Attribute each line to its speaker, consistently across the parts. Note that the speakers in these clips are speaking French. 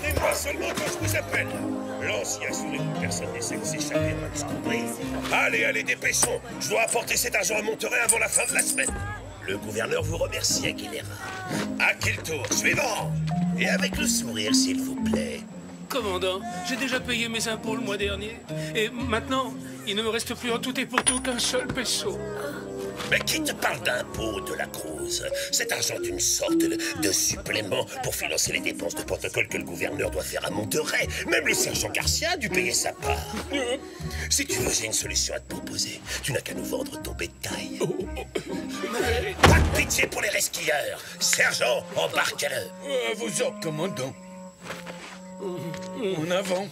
Speaker 1: Répondez-moi seulement quand je vous appelle. Lancier, assurez-vous que personne n'essaie de s'échapper avant de se couvrir. Allez, allez, dépêchons. Je dois apporter cet argent à Monterey avant la fin de la semaine. Le gouverneur vous remercie, Aguilera. À quel tour? Suivant. Et avec le sourire, s'il vous plaît.
Speaker 2: Commandant, j'ai déjà payé mes impôts le mois dernier. Et maintenant, il ne me reste plus en tout et pour tout qu'un seul peso.
Speaker 1: Mais qui te parle d'impôts, de la Cruz? Cet argent est une sorte de supplément pour financer les dépenses de protocole que le gouverneur doit faire à Monterey. Même le sergent Garcia a dû payer sa part. Si tu veux, j'ai une solution à te proposer. Tu n'as qu'à nous vendre ton bétail. Pas de pitié pour les resquilleurs. Sergent, embarque-le.
Speaker 3: À vos ordres, commandant. En avant.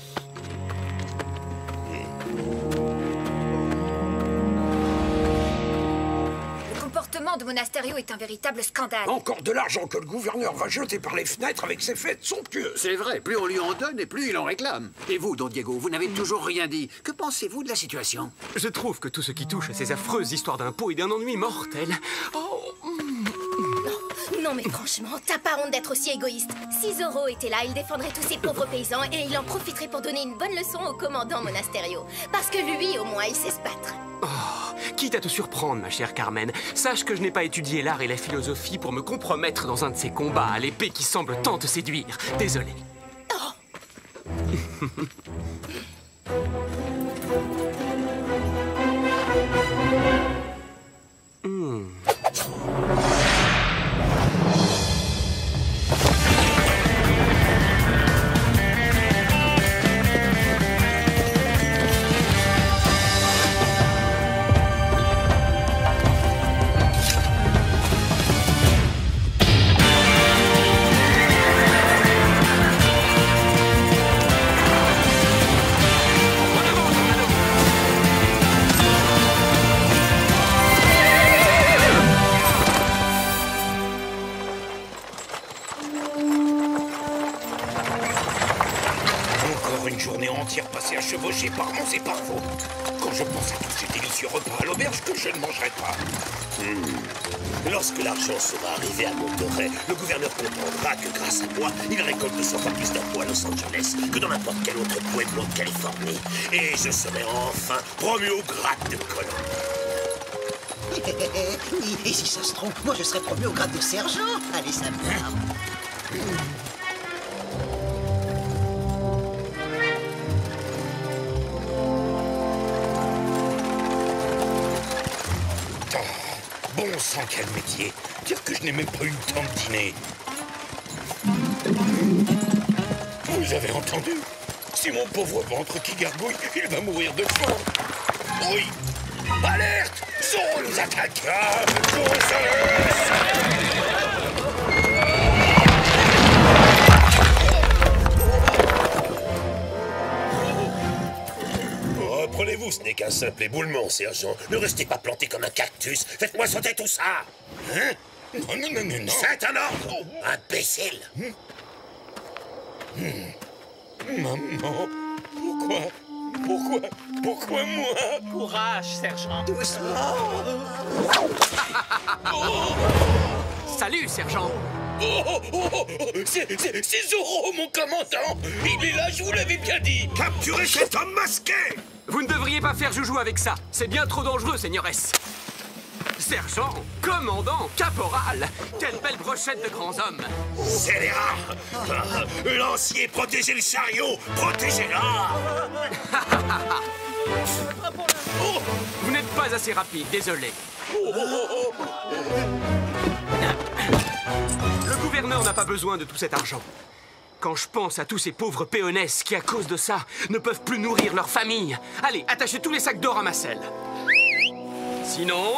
Speaker 4: Le comportement de Monasterio est un véritable scandale.
Speaker 5: Encore de l'argent que le gouverneur va jeter par les fenêtres avec ses fêtes somptueuses.
Speaker 6: C'est vrai, plus on lui en donne et plus il en réclame. Et vous, Don Diego, vous n'avez toujours rien dit. Que pensez-vous de la situation?
Speaker 7: Je trouve que tout ce qui touche à ces affreuses histoires d'impôts est d'un ennui mortel. Oh.
Speaker 8: Non mais franchement, t'as pas honte d'être aussi égoïste. Si Zorro était là, il défendrait tous ces pauvres paysans et il en profiterait pour donner une bonne leçon au commandant Monasterio. Parce que lui, au moins, il sait se battre.
Speaker 7: Oh, quitte à te surprendre, ma chère Carmen, sache que je n'ai pas étudié l'art et la philosophie pour me compromettre dans un de ces combats à l'épée qui semble tant te séduire. Désolé.
Speaker 8: Oh.
Speaker 5: Une journée entière passée à chevaucher par Mons et par Vaux. Quand je pense à tous ces délicieux repas à l'auberge que je ne mangerai pas.
Speaker 1: Lorsque l'argent sera arrivé à Monterey, le gouverneur comprendra que grâce à moi, il récolte 200 fois plus d'impôts à Los Angeles que dans n'importe quel autre pueblo de Californie. Et je serai enfin promu au grade de colonel.
Speaker 9: Oui, et si ça se trompe, moi je serais promu au grade de sergent. Allez, ça me va.
Speaker 5: Bon sang, quel métier. Dire que je n'ai même pas eu le temps de dîner. Vous avez entendu? C'est mon pauvre ventre qui gargouille. Il va mourir de faim. Oui. Alerte! Zorro nous attaque! Zorro
Speaker 1: Reprenez-vous, ce n'est qu'un simple éboulement, sergent. Ne restez pas planté comme un cactus. Faites-moi sauter tout ça. Hein?
Speaker 5: Non, non, non, non, non.
Speaker 1: C'est un ordre, imbécile.
Speaker 5: Maman, pourquoi moi?
Speaker 2: Courage, sergent.
Speaker 9: Doucement.
Speaker 7: Salut, sergent.
Speaker 5: C'est Zorro, mon commandant. Il est là, je vous l'avais bien dit.
Speaker 1: Capturez cet homme masqué.
Speaker 7: Vous ne devriez pas faire joujou avec ça. C'est bien trop dangereux, seigneuresse. Sergent, commandant, caporal. Quelle belle brochette de grands hommes.
Speaker 1: Scélérat. Lancier, protégez le chariot. Protégez-la.
Speaker 7: Oh, vous n'êtes pas assez rapide, désolé. Le gouverneur n'a pas besoin de tout cet argent. Quand je pense à tous ces pauvres péonesses qui, à cause de ça, ne peuvent plus nourrir leur famille. Allez, attachez tous les sacs d'or à ma selle. Sinon...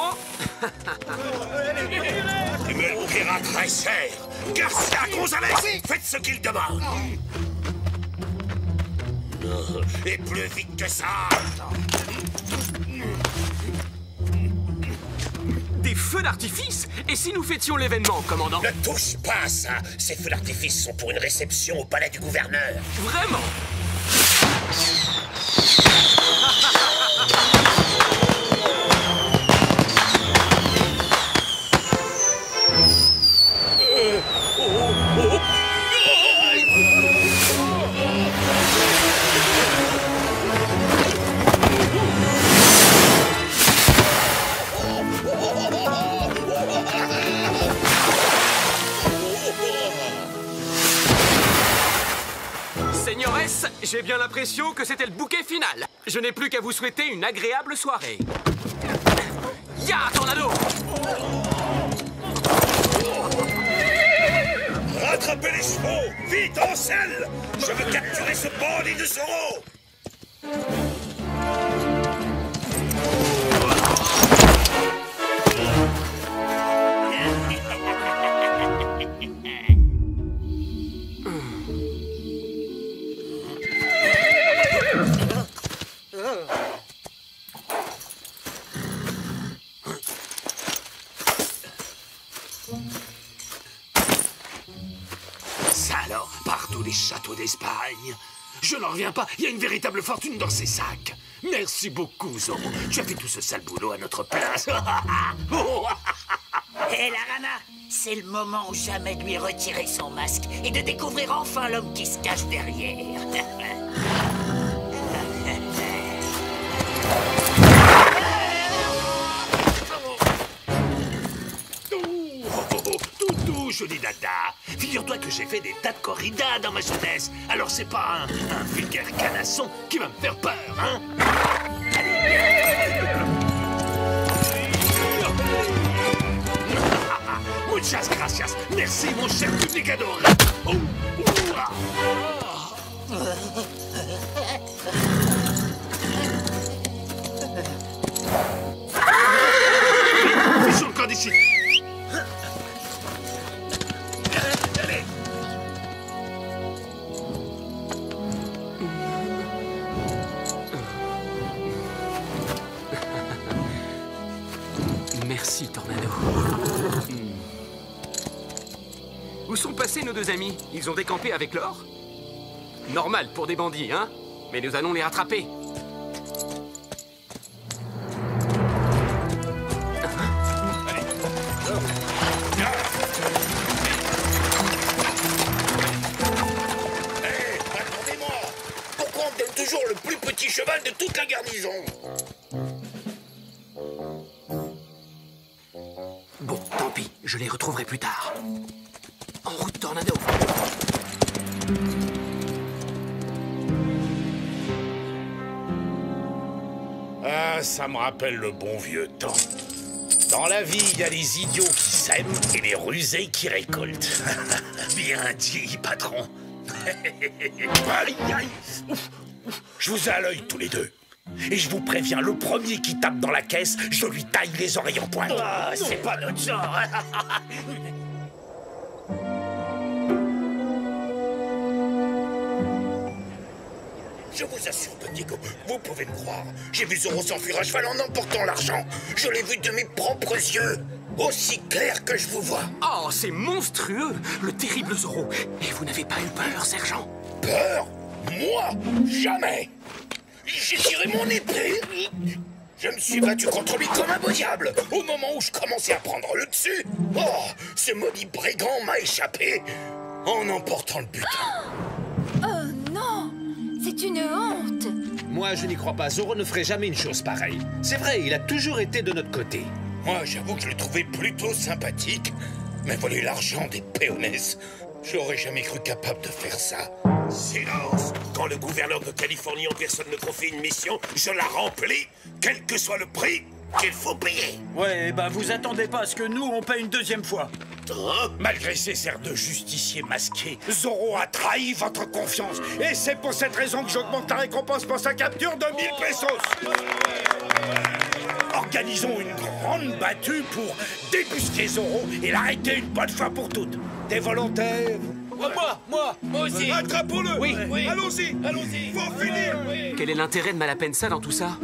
Speaker 1: Tu me le paieras très cher. Garcia Gonzalez, faites ce qu'il demande. Et plus vite que ça.
Speaker 7: Des feux d'artifice? Et si nous fêtions l'événement, commandant?
Speaker 1: Ne touche pas à ça. Ces feux d'artifice sont pour une réception au palais du gouverneur.
Speaker 7: Vraiment? Seigneuresse, j'ai bien l'impression que c'était le bouquet final. Je n'ai plus qu'à vous souhaiter une agréable soirée. Ya, tornado!
Speaker 1: Rattrapez les chevaux! Vite, en selle! Je veux capturer ce bandit de Zorro! Ça alors, partout les châteaux d'Espagne. Je n'en reviens pas, il y a une véritable fortune dans ces sacs. Merci beaucoup, Zorro. Tu as fait tout ce sale boulot à notre place.
Speaker 9: Hé, la Rana, c'est le moment ou jamais de lui retirer son masque et de découvrir enfin l'homme qui se cache derrière.
Speaker 1: Tout doux, joli dada. Figure-toi que j'ai fait des tas de corridas dans ma jeunesse. Alors c'est pas un vulgaire canasson qui va me faire peur, hein? Muchas gracias. Merci, mon cher publicador. Oh, Fichons le camp d'ici. Allez.
Speaker 7: Merci, Tornado. Où sont passés nos deux amis? Ils ont décampé avec l'or? Normal pour des bandits, hein? Mais nous allons les rattraper.
Speaker 1: Hé, attendez-moi! Pourquoi on me donne toujours le plus petit cheval de toute la garnison?
Speaker 7: Bon, tant pis, je les retrouverai plus tard. En route, Tornado.
Speaker 5: Ah, ça me rappelle le bon vieux temps. Dans la vie, il y a les idiots qui sèment et les rusés qui récoltent.
Speaker 1: Bien dit, patron.
Speaker 5: Aïe, aïe. Ouf, ouf. Je vous ai à l'œil tous les deux. Et je vous préviens, le premier qui tape dans la caisse, je lui taille les oreilles en pointe.
Speaker 1: Ah, c'est pas notre genre. Je vous assure, Don Diego, vous pouvez me croire. J'ai vu Zorro s'enfuir à cheval en emportant l'argent. Je l'ai vu de mes propres yeux. Aussi clair que je vous vois.
Speaker 7: Oh, c'est monstrueux, le terrible Zorro. Et vous n'avez pas eu peur, sergent?
Speaker 1: Peur? Moi? Jamais. J'ai tiré mon épée. Je me suis battu contre lui comme un beau diable. Au moment où je commençais à prendre le dessus. Oh, ce maudit brigand m'a échappé en emportant le butin.
Speaker 4: Oh non! C'est une honte!
Speaker 3: Moi, je n'y crois pas. Zorro ne ferait jamais une chose pareille. C'est vrai, il a toujours été de notre côté.
Speaker 1: Moi, j'avoue que je l'ai trouvé plutôt sympathique. Mais voler l'argent des péonesses, j'aurais jamais cru capable de faire ça. Silence! Quand le gouverneur de Californie en personne me confie une mission, je la remplis, quel que soit le prix qu'il faut payer.
Speaker 3: Ouais, bah vous attendez pas à ce que nous, on paye une deuxième fois.
Speaker 1: Hein?
Speaker 5: Malgré ses airs de justicier masqué, Zorro a trahi votre confiance. Et c'est pour cette raison que j'augmente la récompense pour sa capture de 1000 pesos. Organisons une grande battue pour débusquer Zorro et l'arrêter une bonne fois pour toutes. Des volontaires?
Speaker 2: Moi aussi.
Speaker 5: Attrapons-le!
Speaker 2: Oui, oui.
Speaker 5: Allons-y!
Speaker 2: Allons-y.
Speaker 5: Faut finir!
Speaker 7: Quel est l'intérêt de Malapensa dans tout ça?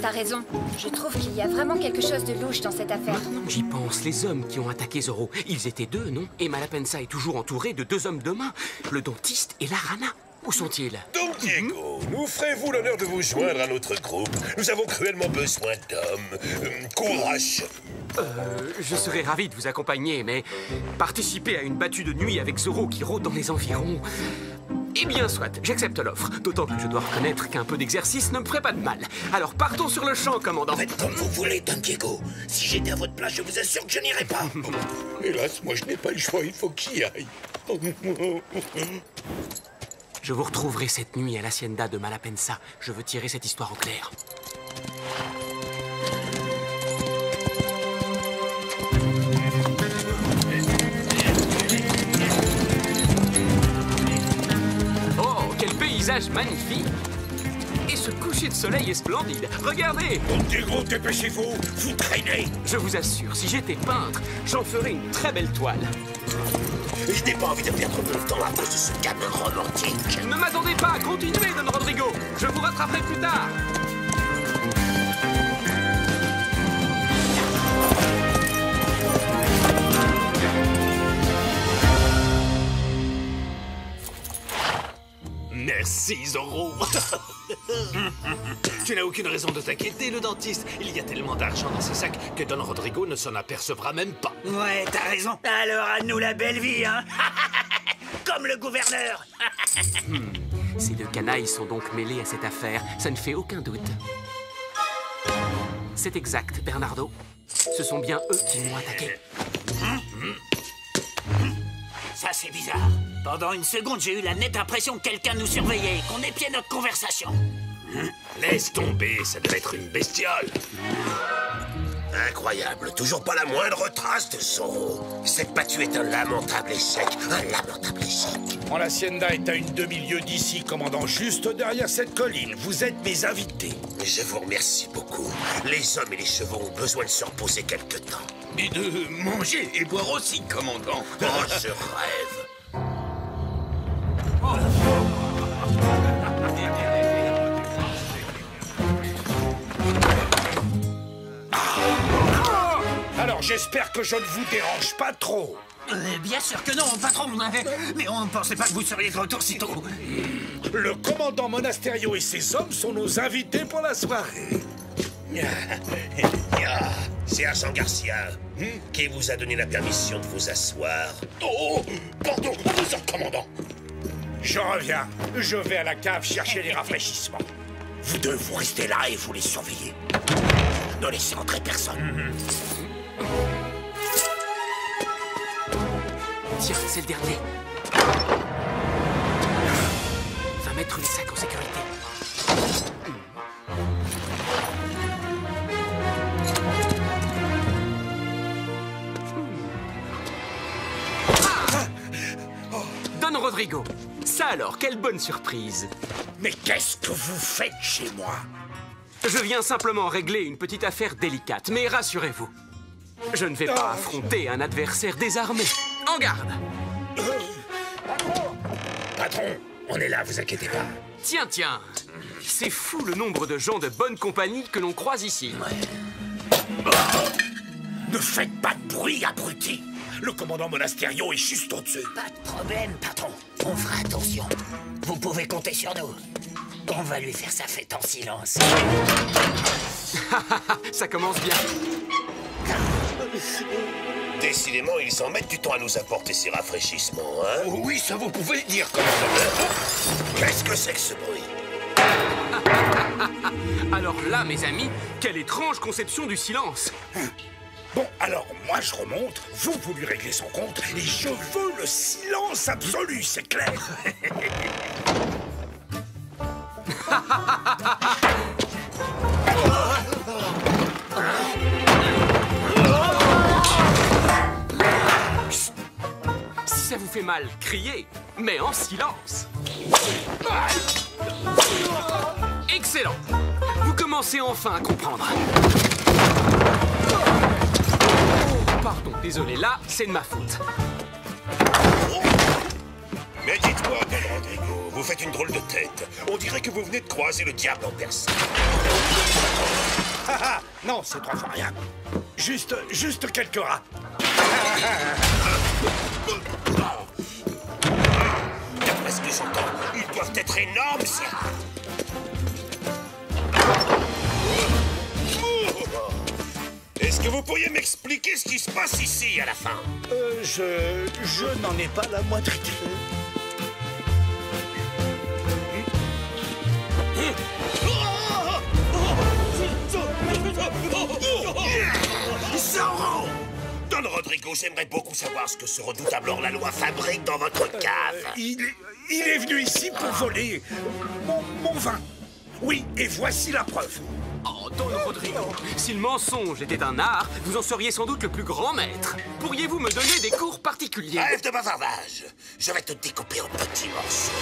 Speaker 4: T'as raison. Je trouve qu'il y a vraiment quelque chose de louche dans cette affaire.
Speaker 7: Maintenant que j'y pense, les hommes qui ont attaqué Zorro, ils étaient deux, non? Et Malapensa est toujours entouré de deux hommes de main, le dentiste et la rana. Où sont-ils?
Speaker 1: Don Diego, nous ferez-vous l'honneur de vous joindre à notre groupe? Nous avons cruellement besoin d'hommes courageux.
Speaker 7: Je serais ravi de vous accompagner, mais participer à une battue de nuit avec Zorro qui rôde dans les environs... Eh bien, soit, j'accepte l'offre. D'autant que je dois reconnaître qu'un peu d'exercice ne me ferait pas de mal. Alors partons sur le champ, commandant.
Speaker 1: Faites comme vous voulez, Don Diego. Si j'étais à votre place, je vous assure que je n'irais pas. Hélas, moi je n'ai pas le choix, il faut que j'y aille.
Speaker 7: Je vous retrouverai cette nuit à l'hacienda de Malapensa. Je veux tirer cette histoire au clair. Oh, quel paysage magnifique! Et ce coucher de soleil est splendide. Regardez!
Speaker 5: Diego, dépêchez-vous, vous traînez.
Speaker 7: Je vous assure, si j'étais peintre, j'en ferais une très belle toile.
Speaker 1: Je n'ai pas envie de perdre mon temps à cause de ce gamin romantique.
Speaker 7: Ne m'attendez pas, continuez, Don Rodrigo. Je vous rattraperai plus tard.
Speaker 3: Merci, Zorro. Tu n'as aucune raison de t'inquiéter, le dentiste. Il y a tellement d'argent dans ces sacs que Don Rodrigo ne s'en apercevra même pas.
Speaker 9: Ouais, t'as raison. Alors à nous la belle vie, hein. Comme le gouverneur.
Speaker 7: Ces deux canailles sont donc mêlés à cette affaire, ça ne fait aucun doute. C'est exact, Bernardo. Ce sont bien eux qui m'ont attaqué.
Speaker 9: Ça, c'est bizarre. Pendant une seconde, j'ai eu la nette impression que quelqu'un nous surveillait et qu'on épiait notre conversation.
Speaker 1: Laisse tomber, ça devait être une bestiole. Incroyable, toujours pas la moindre trace de Zorro. Cette battue est un lamentable échec, un lamentable échec.
Speaker 5: Mon hacienda est à une demi-lieue d'ici, commandant, juste derrière cette colline. Vous êtes mes invités.
Speaker 1: Je vous remercie beaucoup. Les hommes et les chevaux ont besoin de se reposer quelque temps.
Speaker 5: Et de manger et boire aussi, commandant.
Speaker 1: Oh, je rêve.
Speaker 5: Alors, j'espère que je ne vous dérange pas trop.
Speaker 9: Bien sûr que non, patron. Mais on ne pensait pas que vous seriez de retour si tôt.
Speaker 5: Le commandant Monasterio et ses hommes sont nos invités pour la soirée.
Speaker 1: Sergent Garcia, qui vous a donné la permission de vous asseoir?
Speaker 5: Oh, pardon, commandant. Je reviens. Je vais à la cave chercher les rafraîchissements.
Speaker 1: Vous deux, vous restez là et vous les surveillez. Ne laissez entrer personne.
Speaker 7: Tiens, c'est le dernier. Va mettre les sacs en sécurité. Don Rodrigo, ça alors, quelle bonne surprise.
Speaker 5: Mais qu'est-ce que vous faites chez moi?
Speaker 7: Je viens simplement régler une petite affaire délicate, mais rassurez-vous, je ne vais pas affronter un adversaire désarmé. En garde!
Speaker 1: Patron, on est là, vous inquiétez pas.
Speaker 7: Tiens, tiens, c'est fou le nombre de gens de bonne compagnie que l'on croise ici.
Speaker 5: Ne faites pas de bruit, abruti. Le commandant Monasterio est juste au-dessus.
Speaker 9: Pas de problème, patron. On fera attention. Vous pouvez compter sur nous. On va lui faire sa fête en silence.
Speaker 7: Ça commence bien.
Speaker 1: Décidément, ils s'en mettent du temps à nous apporter ces rafraîchissements, hein?
Speaker 5: Oui, ça vous pouvez le dire, commandant.
Speaker 1: Qu'est-ce que c'est que ce bruit?
Speaker 7: Alors là, mes amis, quelle étrange conception du silence.
Speaker 5: Bon, alors, moi, je remonte, vous lui réglez son compte, et je veux le silence absolu, c'est clair?
Speaker 7: Si ça vous fait mal, criez, mais en silence. Excellent. Vous commencez enfin à comprendre. Pardon, désolé, là, c'est de ma faute.
Speaker 1: Mais dites-moi, Don Rodrigo, vous faites une drôle de tête. On dirait que vous venez de croiser le diable en personne.
Speaker 5: Non, c'est trois fois rien. Juste quelques rats.
Speaker 1: D'après ce que j'entends, ils doivent être énormes, ces rats. Est-ce que vous pourriez m'expliquer ce qui se passe ici, à la fin?
Speaker 5: Je n'en ai pas la moindre idée.
Speaker 1: Zorro! Don Don Rodrigo, j'aimerais beaucoup savoir ce que ce redoutable hors-la-loi fabrique dans votre cave.
Speaker 5: Il est venu ici pour voler mon vin. Oui, et voici la preuve.
Speaker 7: Oh, Don Rodrigo, si le mensonge était un art, vous en seriez sans doute le plus grand maître. Pourriez-vous me donner des cours particuliers?
Speaker 1: Bref de bavardage. Je vais te découper en petits morceaux.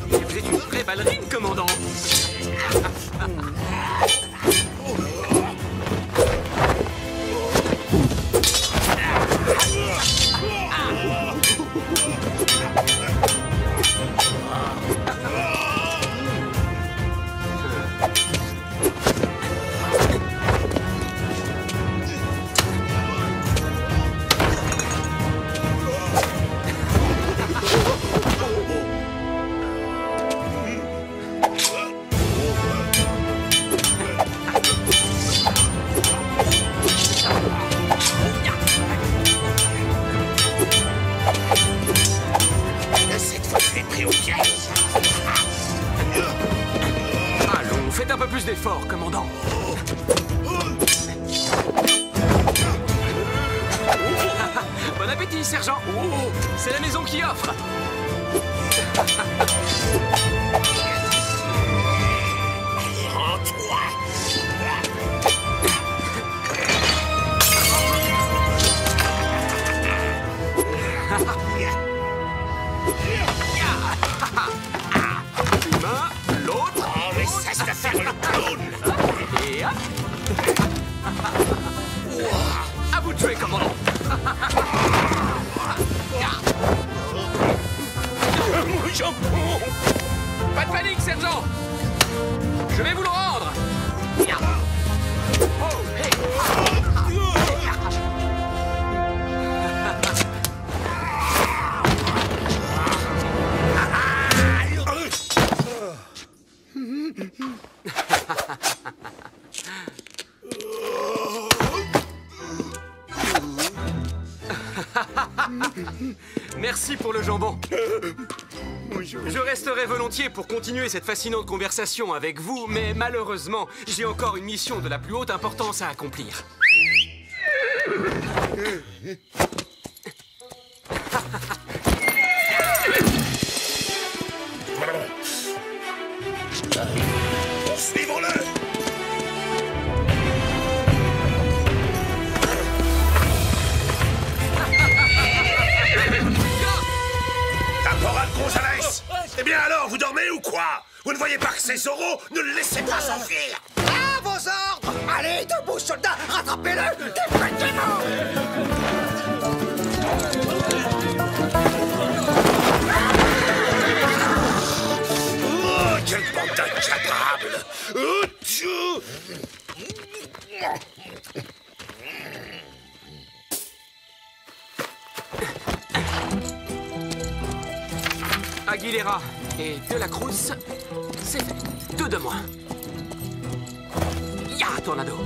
Speaker 7: Vous êtes une vraie ballerine, commandant.
Speaker 1: Cette fois, tu es pris au piège.
Speaker 7: Allons, faites un peu plus d'efforts, commandant. Bon appétit, sergent. C'est la maison qui offre.
Speaker 1: Allez, rends-toi.
Speaker 7: Une main, l'autre.
Speaker 1: Oh, mais ça, c'est à faire le clown.
Speaker 7: Et hop. À vous de jouer, commandant.
Speaker 5: Mon jambon.
Speaker 7: Pas de panique, sergent. Je vais vous le rendre. Oh, hey. Merci pour le jambon. Je resterai volontiers pour continuer cette fascinante conversation avec vous, mais malheureusement, j'ai encore une mission de la plus haute importance à accomplir.
Speaker 1: Suivons-le. Caporal Gonzalez. Eh bien alors, vous dormez ou quoi? Vous ne voyez pas que c'est Zorro? Ne le laissez pas s'enfuir.
Speaker 6: À vos ordres! Allez, debout, soldats! Rattrapez-le! Définitivement!
Speaker 1: Oh, quelle bande d'incapables! Oh, tchou.
Speaker 7: Aguilera et De la Cruz, c'est fait. 2 de moins. Ya, Tornado.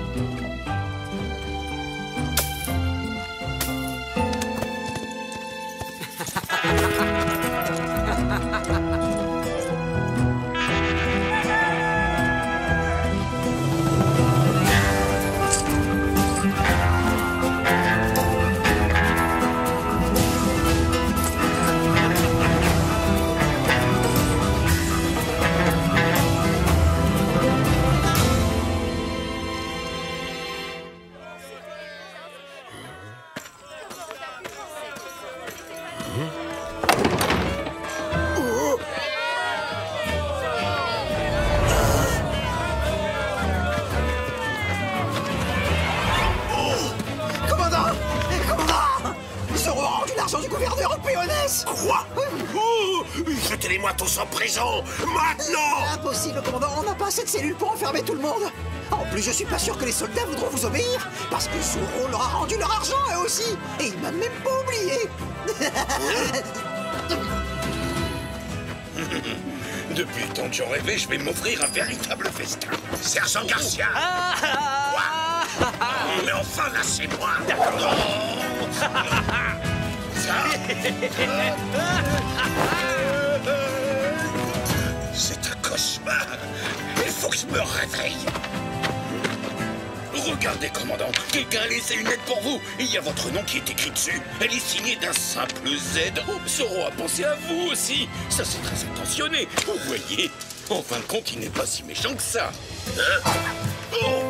Speaker 1: Quoi? Oh, jetez-les-moi tous en prison, maintenant!
Speaker 6: Impossible, commandant, on n'a pas assez de cellules pour enfermer tout le monde. En plus, je suis pas sûr que les soldats voudront vous obéir, parce que Zorro leur a rendu leur argent, eux aussi. Et il m'a même pas oublié.
Speaker 5: Depuis le temps que j'en rêvais, je vais m'offrir un véritable festin.
Speaker 1: Sergent Garcia! Quoi? Mais enfin, lâchez-moi! C'est un cauchemar. Il faut que je me réveille.
Speaker 5: Regardez, commandant, quelqu'un a laissé une lettre pour vous. Il y a votre nom qui est écrit dessus. Elle est signée d'un simple Z. Oh, Zoro a pensé à vous aussi. Ça, c'est très intentionné. Vous voyez, en fin de compte, il n'est pas si méchant que ça. Hein? Oh!